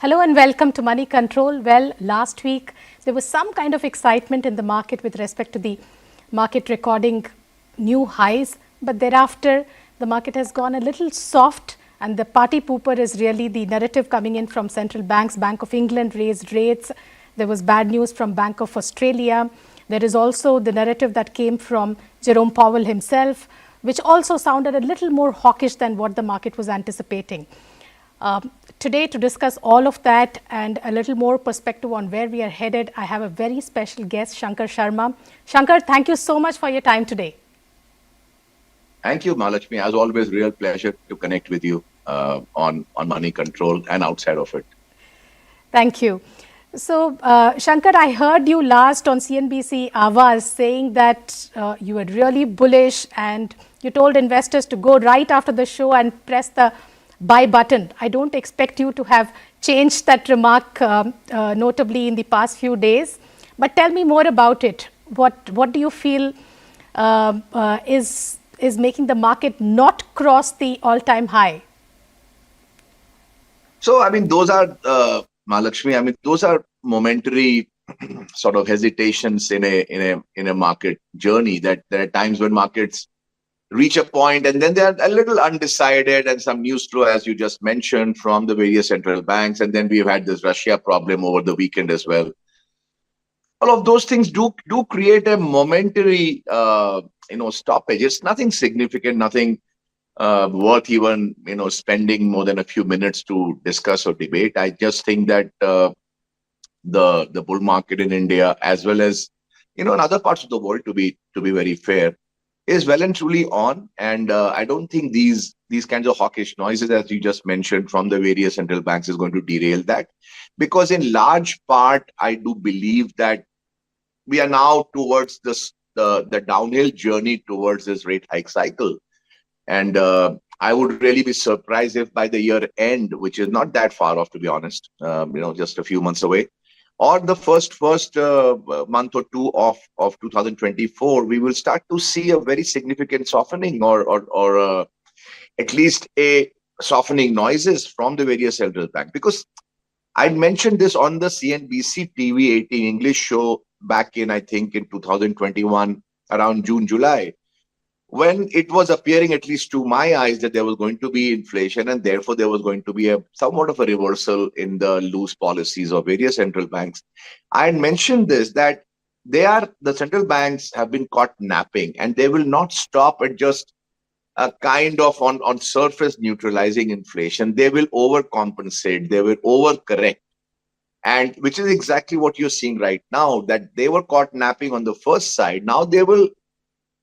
Hello and welcome to Money Control. Well, last week there was some kind of excitement in the market with respect to the market recording new highs, but thereafter the market has gone a little soft, and the party pooper is really the narrative coming in from central banks. Bank of England raised rates. There was bad news from Bank of Australia. There is also the narrative that came from Jerome Powell himself, which also sounded a little more hawkish than what the market was anticipating. Today, to discuss all of that and a little more perspective on where we are headed, I have a very special guest, Shankar Sharma. Shankar, thank you so much for your time today. Thank you, Mahalakshmi. As always, real pleasure to connect with you on Money Control and outside of it. Thank you. So, Shankar, I heard you last on CNBC Awaaz saying that you were really bullish and you told investors to go right after the show and press the buy button. I don't expect you to have changed that remark notably in the past few days, but tell me more about it. What do you feel is making the market not cross the all-time high? So, I mean, those are, Mahalakshmi, I mean, those are momentary sort of hesitations in a market journey, that there are times when markets reach a point and then they're a little undecided, and some news flow, as you just mentioned, from the various central banks. And then we've had this Russia problem over the weekend as well. All of those things do create a momentary, stoppage. It's nothing significant, nothing worth even, spending more than a few minutes to discuss or debate. I just think that the bull market in India, as well as, in other parts of the world, to be very fair, is well and truly on. And I don't think these kinds of hawkish noises, as you just mentioned, from the various central banks is going to derail that. Because in large part, I do believe that we are now towards the downhill journey towards this rate hike cycle. And I would really be surprised if by the year end, which is not that far off, to be honest, just a few months away, or the first month or two of 2024, we will start to see a very significant softening or at least a softening noises from the various central banks. Because I mentioned this on the CNBC TV 18 English show back in, I think, in 2021, around June, July, when it was appearing, at least to my eyes, that there was going to be inflation, and therefore there was going to be a somewhat of a reversal in the loose policies of various central banks. I had mentioned this, that the central banks have been caught napping, and they will not stop at just a kind of on surface neutralizing inflation. They will overcompensate, they will overcorrect, and which is exactly what you're seeing right now, that they were caught napping on the first side. Now they will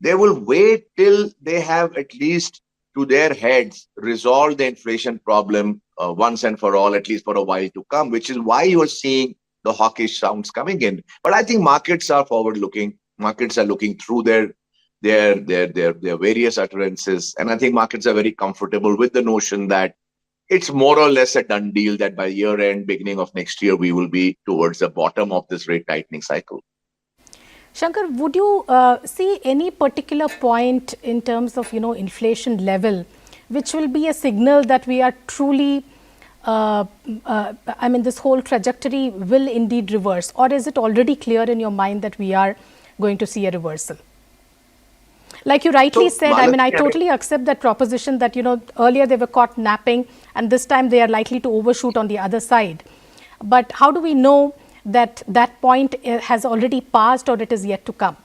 wait till they have, at least to their heads, resolved the inflation problem once and for all, at least for a while to come, which is why you are seeing the hawkish sounds coming in. But I think markets are forward-looking. Markets are looking through their various utterances. And I think markets are very comfortable with the notion that it's more or less a done deal that by year end, beginning of next year, we will be towards the bottom of this rate tightening cycle. Shankar, would you see any particular point in terms of, inflation level, which will be a signal that we are truly, this whole trajectory will indeed reverse? Or is it already clear in your mind that we are going to see a reversal? Like you rightly said, I totally accept that proposition that, earlier they were caught napping and this time they are likely to overshoot on the other side. But how do we know that point has already passed or it is yet to come?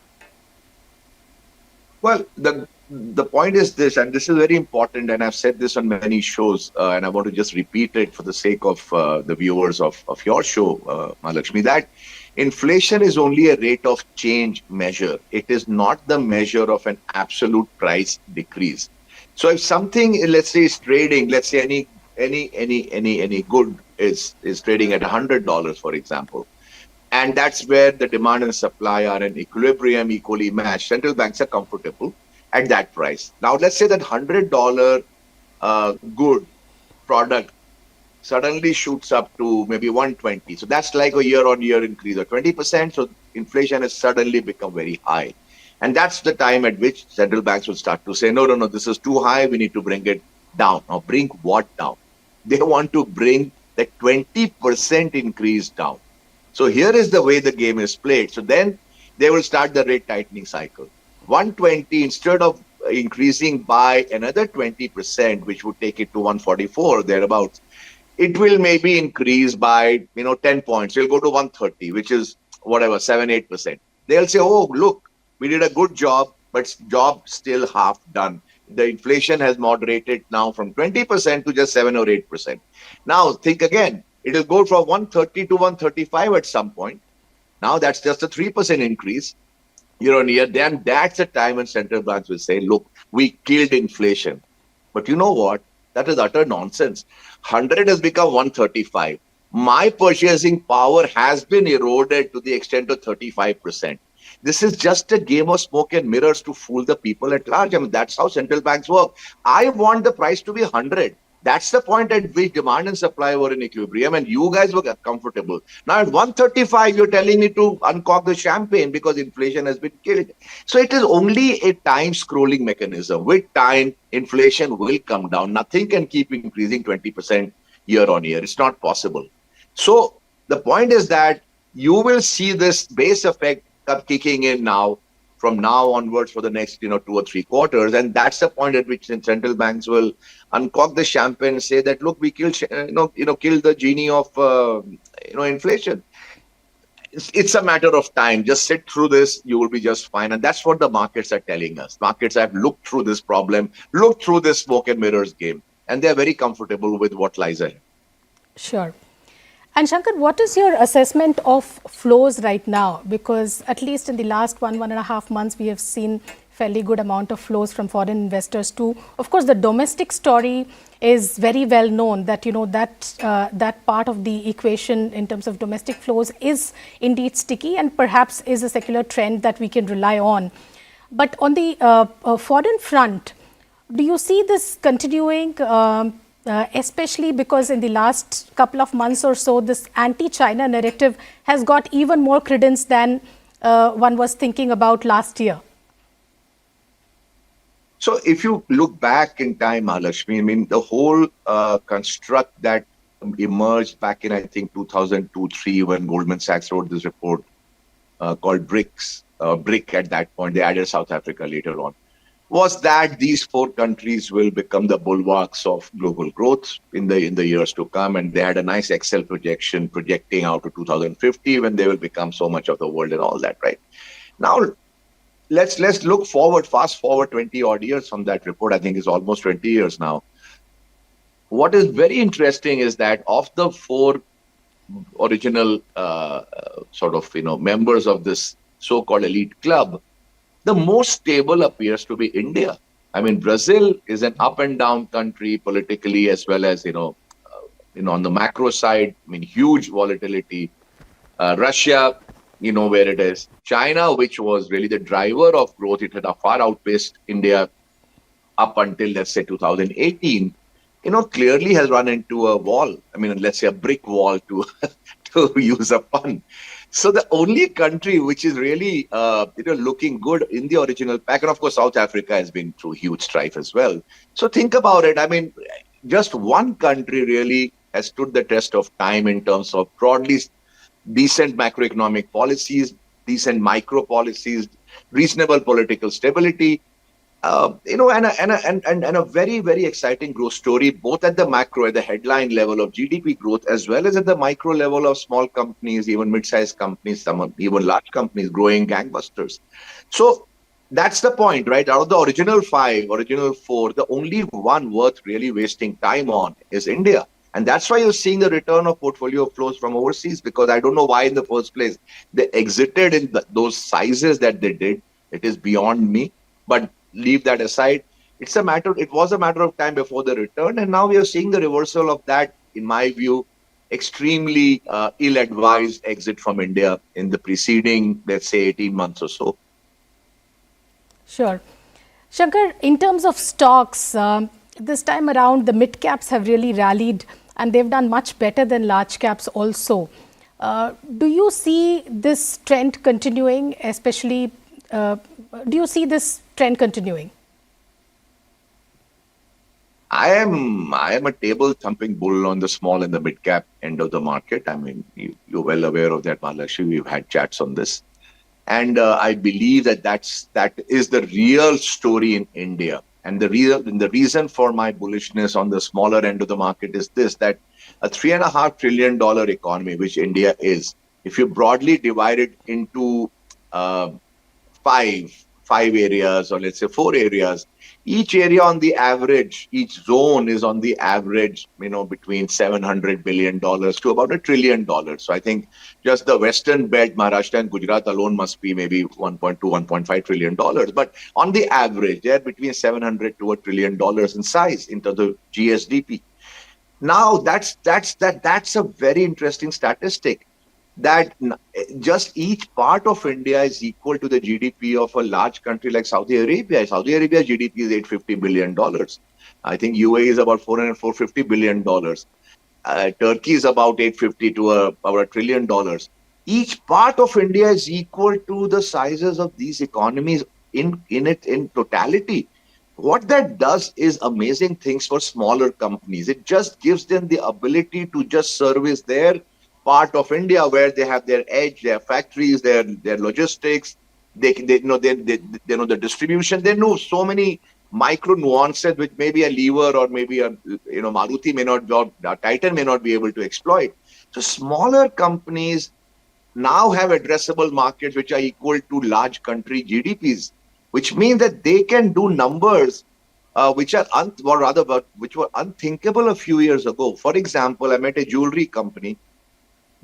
Well, the point is this, and this is very important, and I've said this on many shows, and I want to just repeat it for the sake of the viewers of your show, Mahalakshmi, that inflation is only a rate of change measure. It is not the measure of an absolute price decrease. So if something, let's say, is trading, let's say any good is trading at $100, for example, and that's where the demand and supply are in equilibrium, equally matched, central banks are comfortable at that price. Now, let's say that $100 good product suddenly shoots up to maybe 120. So that's like a year-on-year increase of 20%. So inflation has suddenly become very high. And that's the time at which central banks will start to say, no, this is too high. We need to bring it down. Now, bring what down? They want to bring that 20% increase down. So here is the way the game is played. So then they will start the rate tightening cycle. 120, instead of increasing by another 20%, which would take it to 144, thereabouts, it will maybe increase by 10 points. It'll go to 130, which is whatever 7-8%. They'll say, oh look, we did a good job, but job still half done. The inflation has moderated now from 20% to just 7 or 8%. Now think again, it'll go from 130 to 135 at some point. Now that's just a 3% increase year on year. Then that's the time when central banks will say, look, we killed inflation. But you know what? That is utter nonsense. 100 has become 135. My purchasing power has been eroded to the extent of 35%. This is just a game of smoke and mirrors to fool the people at large. I mean, that's how central banks work. I want the price to be 100. That's the point at which demand and supply were in equilibrium, and you guys were comfortable. Now at 135, you're telling me to uncork the champagne because inflation has been killed. So it is only a time scrolling mechanism. With time, inflation will come down. Nothing can keep increasing 20% year on year. It's not possible. So the point is that you will see this base effect kicking in now, from now onwards for the next 2 or 3 quarters, and that's the point at which central banks will uncork the champagne and say that look, we killed killed the genie of inflation. It's a matter of time. Just sit through this, you will be just fine. And that's what the markets are telling us. Markets have looked through this problem, looked through this smoke and mirrors game, and they're very comfortable with what lies ahead. Sure. And Shankar, what is your assessment of flows right now? Because at least in the last 1.5 months, we have seen fairly good amount of flows from foreign investors too. Of course, the domestic story is very well known that, that part of the equation in terms of domestic flows is indeed sticky and perhaps is a secular trend that we can rely on. But on the foreign front, do you see this continuing? Especially because in the last couple of months or so, this anti-China narrative has got even more credence than one was thinking about last year. So if you look back in time, Mahalakshmi, I mean, the whole construct that emerged back in, I think, 2002-3, when Goldman Sachs wrote this report called BRICS, BRIC at that point, they added South Africa later on, was that these 4 countries will become the bulwarks of global growth in the years to come. And they had a nice Excel projection projecting out to 2050 when they will become so much of the world and all that, right? Now, let's look forward, fast forward 20 odd years from that report. I think it's almost 20 years now. What is very interesting is that of the 4 original members of this so-called elite club, the most stable appears to be India. I mean, Brazil is an up and down country politically, as well as, on the macro side, I mean, huge volatility. Russia, where it is. China, which was really the driver of growth, it had far outpaced India up until, let's say, 2018, clearly has run into a wall. I mean, let's say a brick wall to use a pun. So the only country which is really, looking good in the original pack, and of course, South Africa has been through huge strife as well. So think about it. I mean, just one country really has stood the test of time in terms of broadly decent macroeconomic policies, decent micro policies, reasonable political stability, and a very, very exciting growth story, both at the macro, at the headline level of GDP growth, as well as at the micro level of small companies, even mid-sized companies, some even large companies growing gangbusters. So that's the point, right? Out of the original 4, the only one worth really wasting time on is India. And that's why you're seeing the return of portfolio flows from overseas, because I don't know why in the first place they exited in those sizes that they did. It is beyond me. But leave that aside. It was a matter of time before the return, and now we are seeing the reversal of that, in my view, extremely ill-advised exit from India in the preceding, let's say, 18 months or so. Sure. Shankar, in terms of stocks, this time around, the mid-caps have really rallied, and they've done much better than large caps also. Do you see this trend continuing, especially, do you see this trend continuing? I am a table thumping bull on the small and the mid cap end of the market. I mean, you're well aware of that, Mahalakshmi. We've had chats on this. And I believe that is the real story in India. And the reason for my bullishness on the smaller end of the market is this: that a $3.5 trillion economy, which India is, if you broadly divide it into uh, five areas, or let's say four areas, each area on the average, each zone is on the average, between $700 billion to about $1 trillion. So I think just the western belt, Maharashtra and Gujarat alone, must be maybe 1.2, $1.5 trillion. But on the average, they're between 700 to $1 trillion in size in terms of GSDP. Now that's a very interesting statistic, that just each part of India is equal to the GDP of a large country like Saudi Arabia. Saudi Arabia's GDP is $850 billion. I think UAE is about $450 billion. Turkey is about 850 to about $1 trillion. Each part of India is equal to the sizes of these economies in totality. What that does is amazing things for smaller companies. It just gives them the ability to just service their part of India where they have their edge, their factories, their logistics. They know the distribution. They know so many micro nuances which maybe a lever or maybe a Maruti may not, or Titan may not be able to exploit. So smaller companies now have addressable markets which are equal to large country GDPs, which means that they can do numbers which are which were unthinkable a few years ago. For example, I met a jewelry company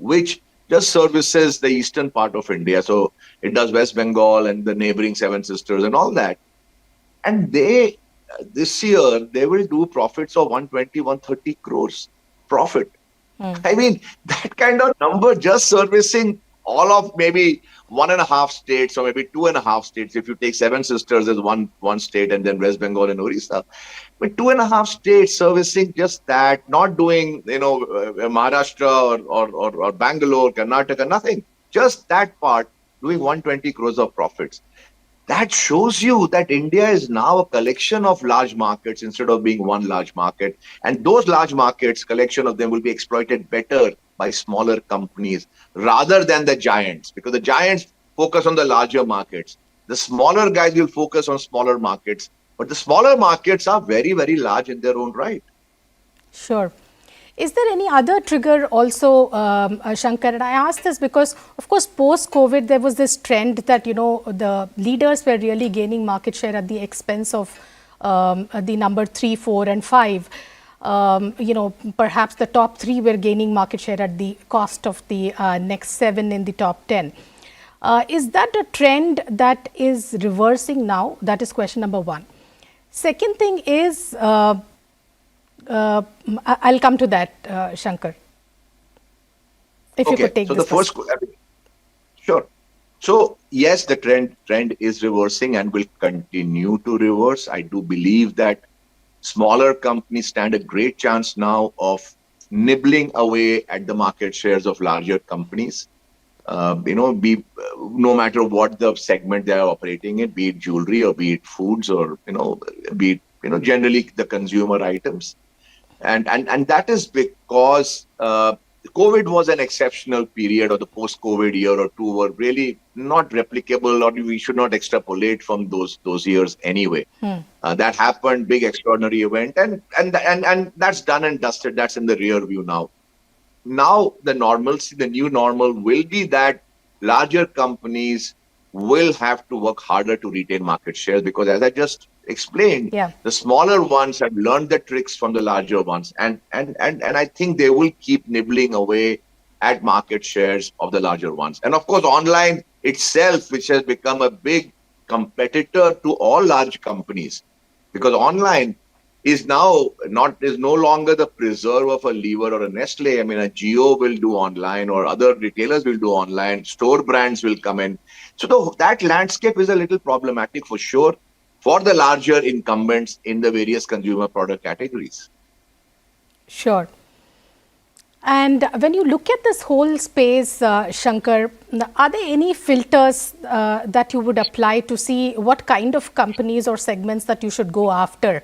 which just services the eastern part of India. So it does West Bengal and the neighboring Seven Sisters and all that. And this year, they will do profits of 120, 130 crores profit. I mean, that kind of number just servicing all of maybe 1.5 states or maybe 2.5 states. If you take Seven Sisters as one state and then West Bengal and Orissa, but 2.5 states servicing just that, not doing Maharashtra or Bangalore, Karnataka, nothing. Just that part, doing 120 crores of profits. That shows you that India is now a collection of large markets instead of being one large market. And those large markets, collection of them, will be exploited better by smaller companies rather than the giants, because the giants focus on the larger markets. The smaller guys will focus on smaller markets, but the smaller markets are very, very large in their own right. Sure. Is there any other trigger also, Shankar? And I ask this because, of course, post-COVID, there was this trend that, the leaders were really gaining market share at the expense of the number 3, 4, and 5. Perhaps the top 3 were gaining market share at the cost of the next 7 in the top 10. Is that a trend that is reversing now? That is question number 1. Second thing is, I'll come to that, Shankar. If you could take so this the first, sure. So yes, the trend is reversing and will continue to reverse. I do believe that smaller companies stand a great chance now of nibbling away at the market shares of larger companies. No matter what the segment they are operating in, be it jewelry or be it foods or be it generally the consumer items. And that is because COVID was an exceptional period, or the post-COVID year or two were really not replicable, or we should not extrapolate from those years anyway. That happened, big extraordinary event, and that's done and dusted. That's in the rear view now. Now the normalcy, the new normal will be that larger companies will have to work harder to retain market shares, because as I just explained, the smaller ones have learned the tricks from the larger ones, and I think they will keep nibbling away at market shares of the larger ones. And of course, online itself, which has become a big competitor to all large companies, because online is no longer the preserve of a Lever or a Nestle. I mean, a Geo will do online, or other retailers will do online. Store brands will come in. So that landscape is a little problematic for sure for the larger incumbents in the various consumer product categories. Sure. And when you look at this whole space, Shankar, are there any filters that you would apply to see what kind of companies or segments that you should go after?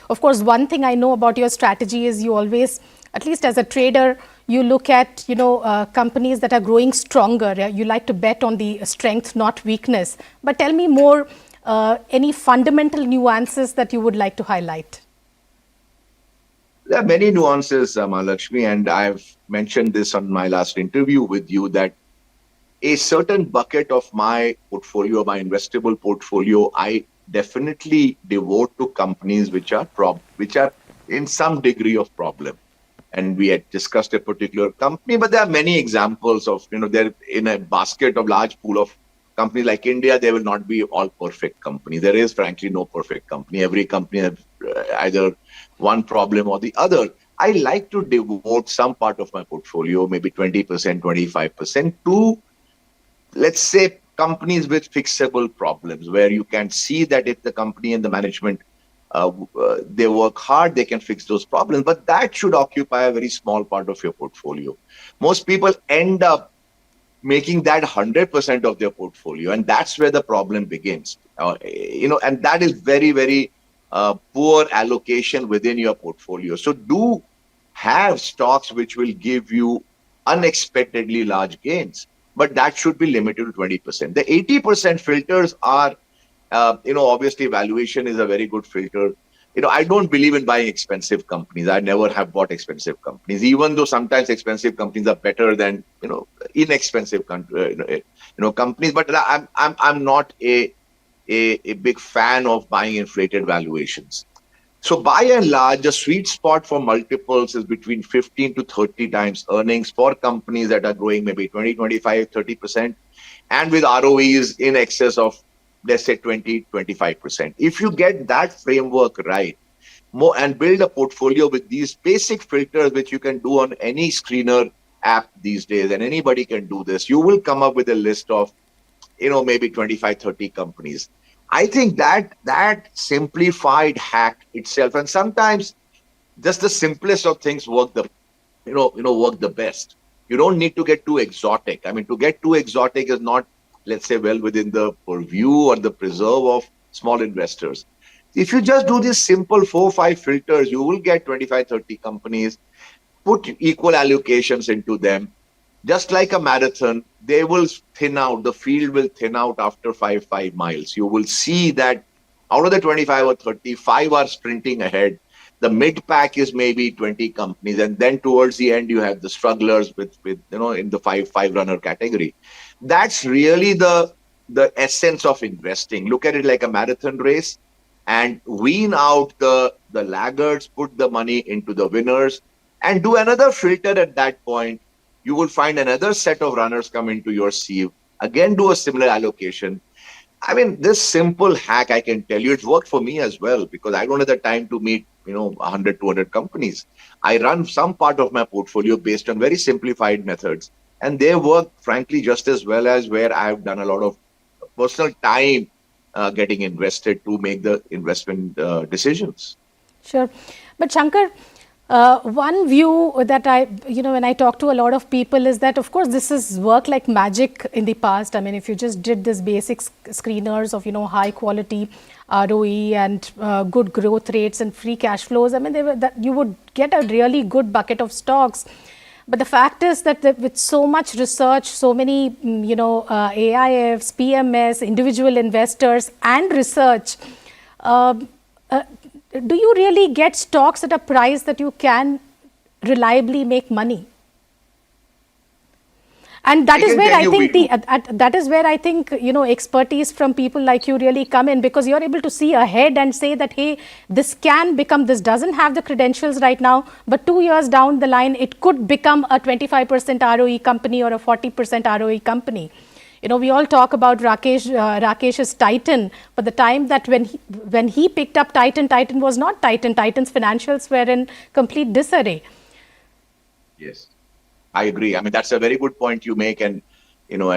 Of course, one thing I know about your strategy is you always, at least as a trader, you look at companies that are growing stronger. You like to bet on the strength, not weakness. But tell me more, any fundamental nuances that you would like to highlight? There are many nuances, Mahalakshmi, and I've mentioned this on my last interview with you that a certain bucket of my portfolio, my investable portfolio, I definitely devote to companies which are in some degree of problem. And we had discussed a particular company, but there are many examples of, they're in a basket of large pool of companies like India. There will not be all perfect companies. There is frankly no perfect company. Every company has either one problem or the other. I like to devote some part of my portfolio, maybe 20%, 25% to, let's say, companies with fixable problems, where you can see that if the company and the management they work hard, they can fix those problems. But that should occupy a very small part of your portfolio. Most people end up making that 100% of their portfolio, and that's where the problem begins. And that is very, very poor allocation within your portfolio. So do have stocks which will give you unexpectedly large gains, but that should be limited to 20%. The 80% filters are, obviously valuation is a very good filter. I don't believe in buying expensive companies. I never have bought expensive companies, even though sometimes expensive companies are better than, inexpensive companies. But I'm not a big fan of buying inflated valuations. So by and large, the sweet spot for multiples is between 15 to 30 times earnings for companies that are growing maybe 20, 25, 30%, and with ROEs in excess of, let's say, 20, 25%. If you get that framework right, and build a portfolio with these basic filters, which you can do on any screener app these days, and anybody can do this, you will come up with a list of, maybe 25, 30 companies. I think that simplified hack itself, and sometimes just the simplest of things work the best. You don't need to get too exotic. I mean, to get too exotic is not, let's say, well within the purview or the preserve of small investors. If you just do these simple 4 or 5 filters, you will get 25, 30 companies, put equal allocations into them. Just like a marathon, they will thin out, the field will thin out after 5 miles. You will see that out of the 25 or 30, 5 are sprinting ahead. The mid pack is maybe 20 companies. And then towards the end, you have the strugglers with in the five runner category. That's really the essence of investing. Look at it like a marathon race and wean out the laggards, put the money into the winners, and do another filter at that point. You will find another set of runners come into your sieve. Again, do a similar allocation. I mean, this simple hack, I can tell you, it's worked for me as well, because I don't have the time to meet, 100, 200 companies. I run some part of my portfolio based on very simplified methods. And they work, frankly, just as well as where I've done a lot of personal time getting invested to make the investment decisions. Sure. But Shankar, one view that when I talk to a lot of people is that, of course, this has worked like magic in the past. I mean, if you just did this basic screeners of, high quality ROE and good growth rates and free cash flows, I mean, you would get a really good bucket of stocks. But the fact is that with so much research, so many, AIFs, PMS, individual investors and research, do you really get stocks at a price that you can reliably make money? And that is where I think expertise from people like you really come in, because you're able to see ahead and say that, hey, this doesn't have the credentials right now, but 2 years down the line, it could become a 25% ROE company or a 40% ROE company. We all talk about Rakesh's Titan, but the time that when he picked up Titan was not Titan. Titan's financials were in complete disarray. Yes, I agree. I mean, that's a very good point you make, and by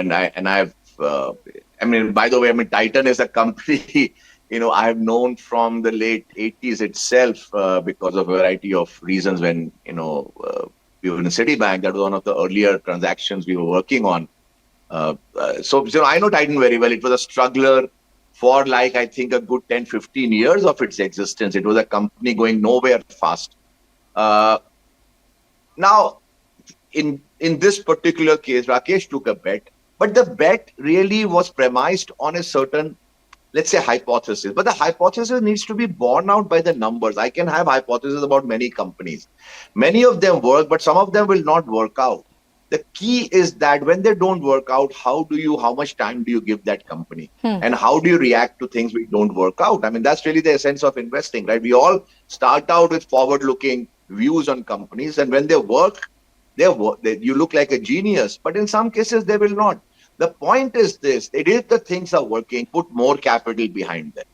the way, Titan is a company I've known from the late 80s itself because of a variety of reasons. When we were in Citibank, that was one of the earlier transactions we were working on. So I know Titan very well. It was a struggler for like, I think, a good 10, 15 years of its existence. It was a company going nowhere fast. Now, in this particular case, Rakesh took a bet, but the bet really was premised on a certain, let's say, hypothesis. But the hypothesis needs to be borne out by the numbers. I can have hypotheses about many companies. Many of them work, but some of them will not work out. The key is that when they don't work out, how much time do you give that company? And how do you react to things which don't work out? I mean, that's really the essence of investing, right? We all start out with forward-looking views on companies, and when they work, you look like a genius, but in some cases they will not. The point is this: it is the things are working, put more capital behind them.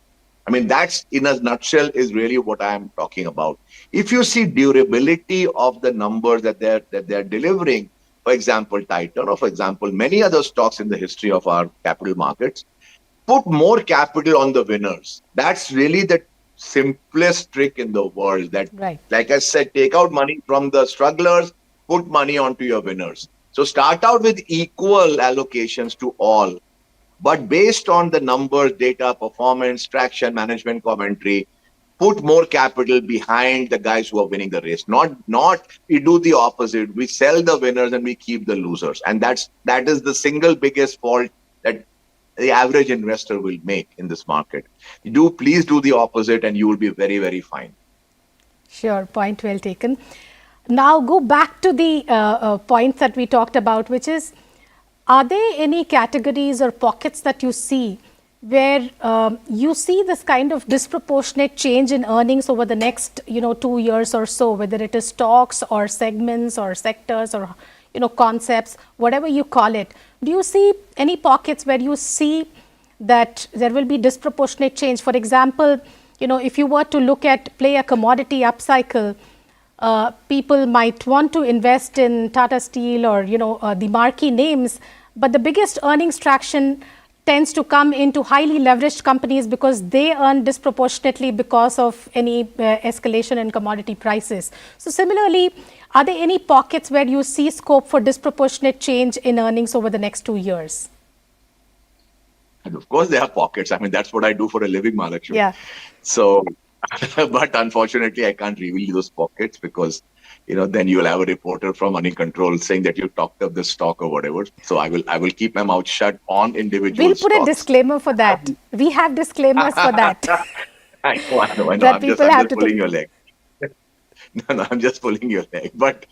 I mean, that's in a nutshell is really what I am talking about. If you see durability of the numbers that they're delivering, for example, Titan, or for example, many other stocks in the history of our capital markets, put more capital on the winners. That's really the simplest trick in the world. That, Right. like I said, take out money from the strugglers, put money onto your winners. So start out with equal allocations to all, but based on the numbers, data, performance, traction, management commentary, put more capital behind the guys who are winning the race. Not we do the opposite. We sell the winners and we keep the losers. And that is the single biggest fault that the average investor will make in this market. Please do the opposite and you will be very, very fine. Sure, point well taken. Now go back to the points that we talked about, which is, are there any categories or pockets that you see where you see this kind of disproportionate change in earnings over the next 2 years or so, whether it is stocks or segments or sectors or concepts, whatever you call it? Do you see any pockets where you see that there will be disproportionate change? For example, if you were to play a commodity upcycle, people might want to invest in Tata Steel or the marquee names, but the biggest earnings traction tends to come into highly leveraged companies because they earn disproportionately because of any escalation in commodity prices. So similarly, are there any pockets where you see scope for disproportionate change in earnings over the next 2 years? And of course, there are pockets. I mean, that's what I do for a living, Mahalakshmi. Yeah. So, but unfortunately, I can't reveal those pockets because, then you'll have a reporter from Moneycontrol saying that you talked up the stock or whatever. So I will keep my mouth shut on individual We'll put stocks. a disclaimer for that. We have disclaimers for that. I know. That I'm people just have to pulling your leg. No, I'm just pulling your leg. But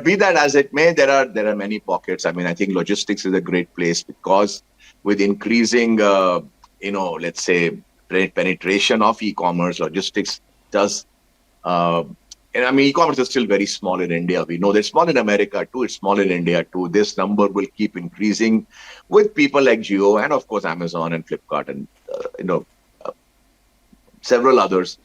be that as it may, there are many pockets. I mean, I think logistics is a great place because with increasing, let's say, penetration of e-commerce, logistics does. And I mean, e-commerce is still very small in India. We know they're small in America too. It's small in India too. This number will keep increasing with people like Jio and of course Amazon and Flipkart and several others.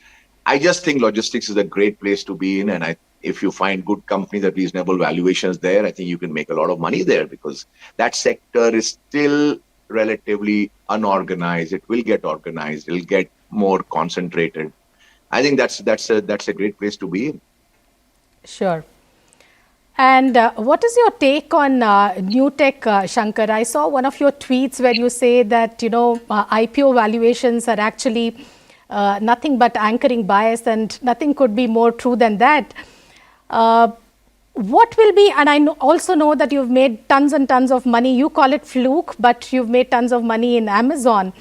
I just think logistics is a great place to be in, and if you find good companies at reasonable valuations there, I think you can make a lot of money there because that sector is still relatively unorganized. It will get organized. It'll get more concentrated. I think that's a great place to be in. Sure. And what is your take on new tech, Shankar? I saw one of your tweets where you say that IPO valuations are actually nothing but anchoring bias, and nothing could be more true than that. What will be, and I also know that you've made tons and tons of money. You call it fluke, but you've made tons of money in Amazon.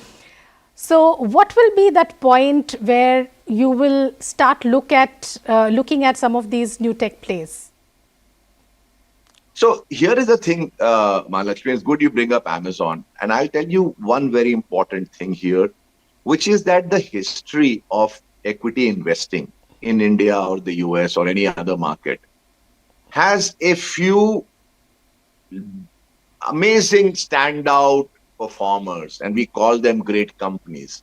So what will be that point where you will start looking at some of these new tech plays? So here is the thing, Mahalakshmi, it's good you bring up Amazon. And I'll tell you one very important thing here, which is that the history of equity investing in India or the US or any other market has a few amazing standout performers, and we call them great companies.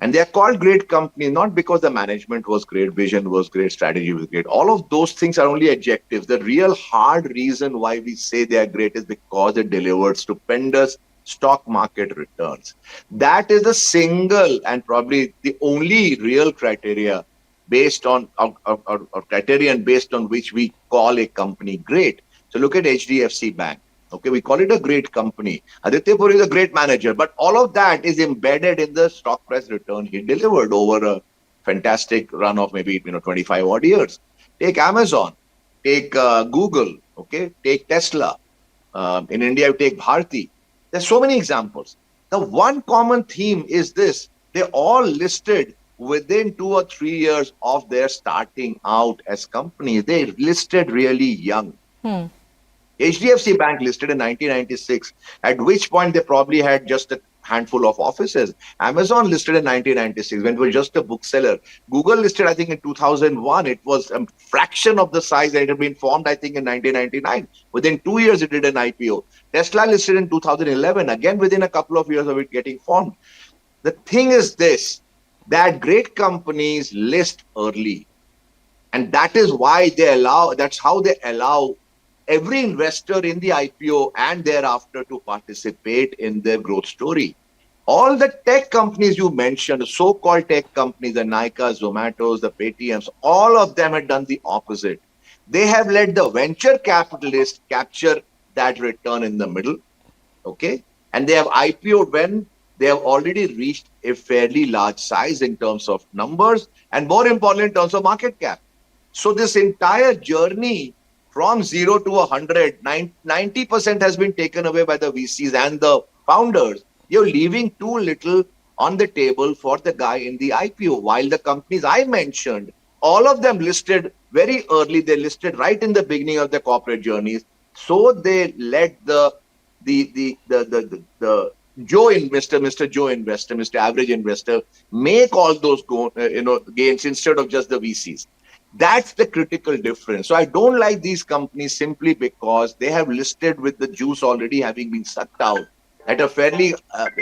And they're called great companies not because the management was great, vision was great, strategy was great. All of those things are only adjectives. The real hard reason why we say they are great is because they delivered stupendous stock market returns. That is the single and probably the only real criteria based on or criterion based on which we call a company great. So look at HDFC Bank. Okay, we call it a great company. Aditya Puri is a great manager, but all of that is embedded in the stock price return he delivered over a fantastic run of maybe 25 odd years. Take Amazon, take Google, okay, take Tesla. In India, you take Bharti. There's so many examples. The one common theme is this: they all listed within 2 or 3 years of their starting out as companies. They listed really young. HDFC Bank listed in 1996, at which point they probably had just a handful of offices. Amazon listed in 1996 when it was just a bookseller. Google listed, I think, in 2001. It was a fraction of the size that it had been formed, I think, in 1999. Within 2 years, it did an IPO. Tesla listed in 2011, again within a couple of years of it getting formed. The thing is this, that great companies list early. And that is why that's how they allow every investor in the IPO and thereafter to participate in their growth story. All the tech companies you mentioned, the so-called tech companies, the Nykaa, Zomatos, the Paytms, all of them had done the opposite. They have let the venture capitalists capture that return in the middle, okay? And they have IPO'd when they have already reached a fairly large size in terms of numbers and more importantly in terms of market cap. So this entire journey from 0 to 100, 90% has been taken away by the VCs and the founders. You're leaving too little on the table for the guy in the IPO. While the companies I mentioned, all of them listed very early. They listed right in the beginning of their corporate journeys. So they let the Joe investor, Mr. Joe investor, Mr. Average investor make all those gains instead of just the VCs. That's the critical difference. So I don't like these companies simply because they have listed with the juice already having been sucked out at a fairly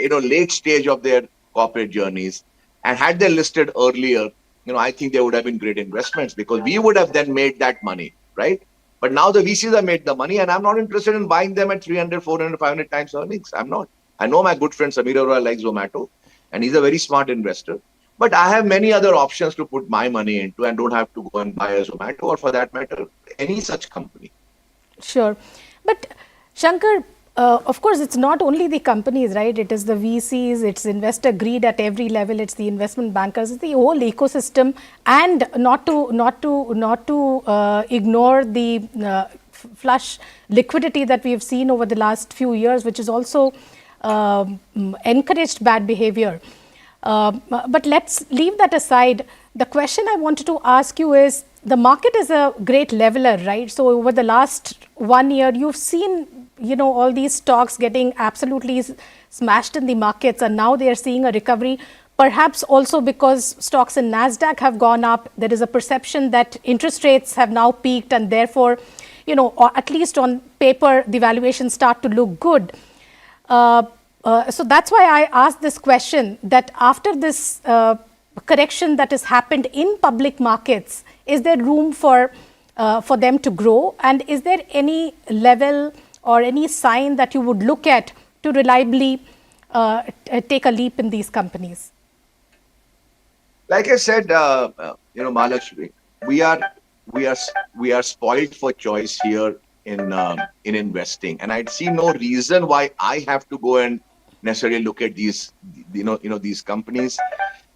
late stage of their corporate journeys. And had they listed earlier, I think they would have been great investments because we would have then made that money, right? But now the VCs have made the money and I'm not interested in buying them at 300, 400, 500 times earnings. I'm not. I know my good friend Samir Arora likes Zomato and he's a very smart investor. But I have many other options to put my money into and don't have to go and buy a Zomato or for that matter, any such company. Sure. But Shankar, of course, it's not only the companies, right? It is the VCs, it's investor greed at every level, it's the investment bankers, it's the whole ecosystem, and not to ignore the flush liquidity that we have seen over the last few years, which is also encouraged bad behavior. But let's leave that aside. The question I wanted to ask you is, the market is a great leveler, right? So over the last 1 year, you've seen, all these stocks getting absolutely smashed in the markets, and now they are seeing a recovery. Perhaps also because stocks in NASDAQ have gone up. There is a perception that interest rates have now peaked, and therefore, or at least on paper, the valuations start to look good. So that's why I asked this question, that after this correction that has happened in public markets, is there room for them to grow? And is there any level or any sign that you would look at to reliably take a leap in these companies? Like I said, Mahalakshmi, we are spoiled for choice here in investing, and I see no reason why I have to go and necessarily look at these, these companies.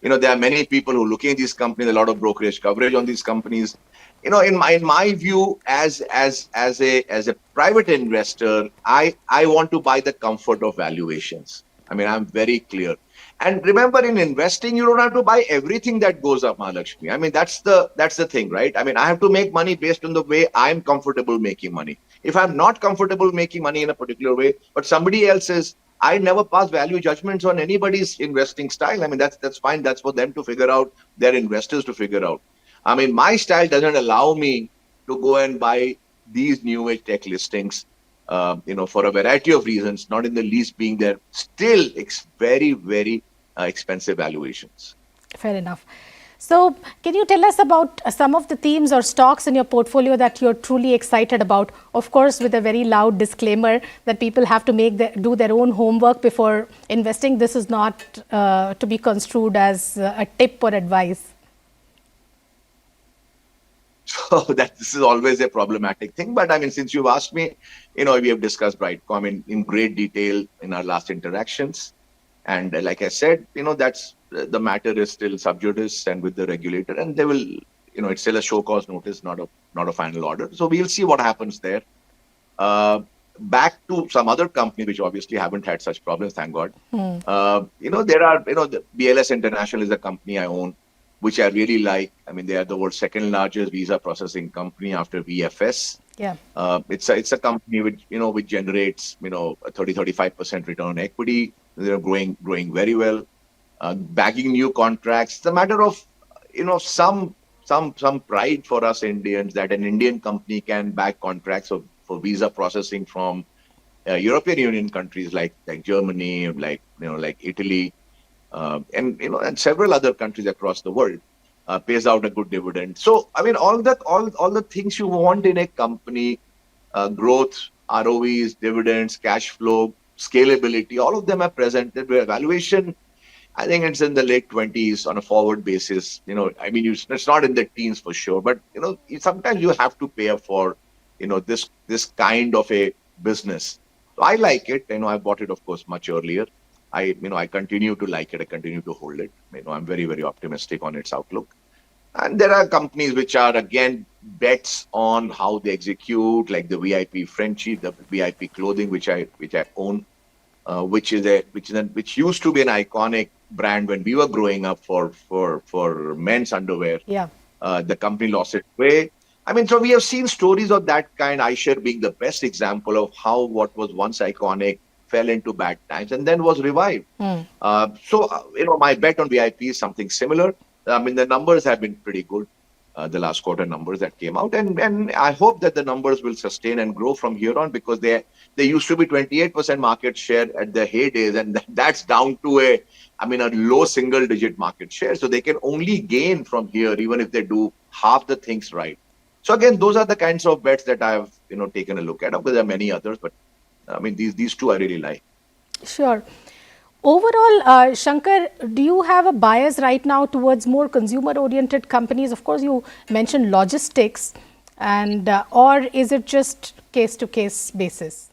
There are many people who are looking at these companies, a lot of brokerage coverage on these companies. In my view, as a private investor, I want to buy the comfort of valuations. I mean, I'm very clear. And remember, in investing, you don't have to buy everything that goes up, Mahalakshmi. I mean, that's the thing, right? I mean, I have to make money based on the way I'm comfortable making money. If I'm not comfortable making money in a particular way, but somebody else is, I never pass value judgments on anybody's investing style. I mean, that's fine. That's for them to figure out, their investors to figure out. I mean, my style doesn't allow me to go and buy these new age tech listings, for a variety of reasons, not in the least being their still very, very expensive valuations. Fair enough. So can you tell us about some of the themes or stocks in your portfolio that you're truly excited about? Of course, with a very loud disclaimer that people have to do their own homework before investing. This is not to be construed as a tip or advice. So that this is always a problematic thing. But I mean, since you've asked me, we have discussed Brightcom in great detail in our last interactions. And like I said, that's the matter is still sub judice and with the regulator, and they will, it's still a show cause notice, not a final order. So we'll see what happens there. Back to some other company which obviously haven't had such problems, thank God. There are, the BLS International is a company I own, which I really like. I mean, they are the world's second largest visa processing company after VFS. Yeah. It's a company which generates, a 35% return on equity. They're growing very well, bagging new contracts. It's a matter of, some pride for us Indians that an Indian company can bag contracts for visa processing from European Union countries like Germany, like Italy, and several other countries across the world. Pays out a good dividend. So I mean, all the things you want in a company, growth, ROEs, dividends, cash flow, scalability, all of them are presented. Where valuation, I think it's in the late 20s on a forward basis. I mean, it's not in the teens for sure, but sometimes you have to pay up for this kind of a business. So I like it. I bought it, of course, much earlier. I continue to like it. I continue to hold it. I'm very, very optimistic on its outlook. And there are companies which are, again, bets on how they execute, like the VIP Frenchie, the VIP clothing, which I own, which used to be an iconic brand when we were growing up for men's underwear. Yeah. The company lost its way. I mean, so we have seen stories of that kind. iShare being the best example of how what was once iconic fell into bad times and then was revived. My bet on VIP is something similar. I mean, the numbers have been pretty good, the last quarter numbers that came out. And I hope that the numbers will sustain and grow from here on, because they used to be 28% market share at the heydays, and that's down to a low single digit market share. So they can only gain from here, even if they do half the things right. So again, those are the kinds of bets that I've, taken a look at. Of course, there are many others, but I mean, these two I really like. Sure. Overall, Shankar, do you have a bias right now towards more consumer-oriented companies? Of course, you mentioned logistics, and or is it just case-to-case basis?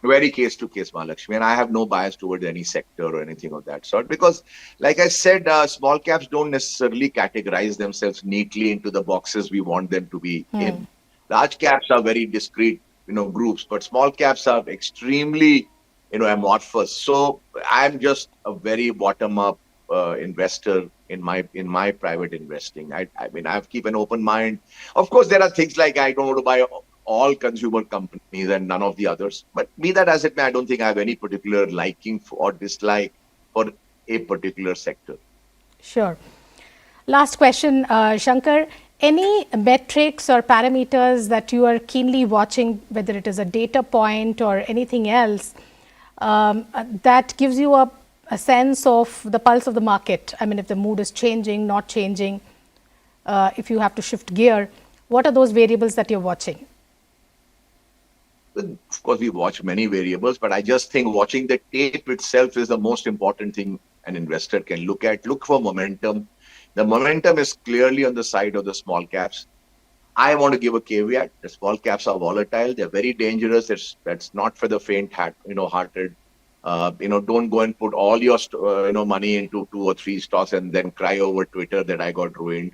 Very case-to-case, Mahalakshmi, and I have no bias towards any sector or anything of that sort, because, like I said, small caps don't necessarily categorize themselves neatly into the boxes we want them to be in. Large caps are very discrete, groups, but small caps are extremely, amorphous. So I'm just a very bottom-up investor in my private investing. I keep an open mind. Of course, there are things like I don't want to buy all consumer companies and none of the others. But be that as it may, I don't think I have any particular liking or dislike for a particular sector. Sure. Last question, Shankar. Any metrics or parameters that you are keenly watching, whether it is a data point or anything else, that gives you a sense of the pulse of the market? I mean, if the mood is changing, not changing, if you have to shift gear, what are those variables that you're watching? Of course, we watch many variables, but I just think watching the tape itself is the most important thing an investor can look at. Look for momentum. The momentum is clearly on the side of the small caps. I want to give a caveat. The small caps are volatile. They're very dangerous. That's not for the faint-hearted. Don't go and put all your money into 2 or 3 stocks and then cry over Twitter that I got ruined.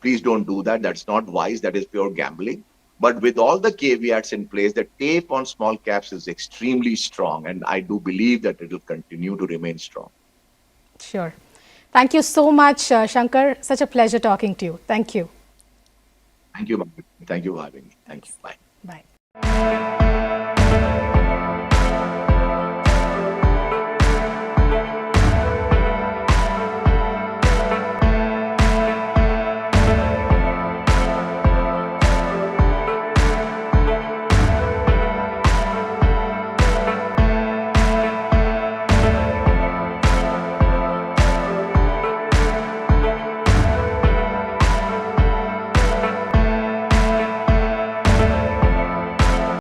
Please don't do that. That's not wise. That is pure gambling. But with all the caveats in place, the tape on small caps is extremely strong, and I do believe that it will continue to remain strong. Sure. Thank you so much, Shankar. Such a pleasure talking to you. Thank you. Thank you. Thank you for having me. Thank you. Bye.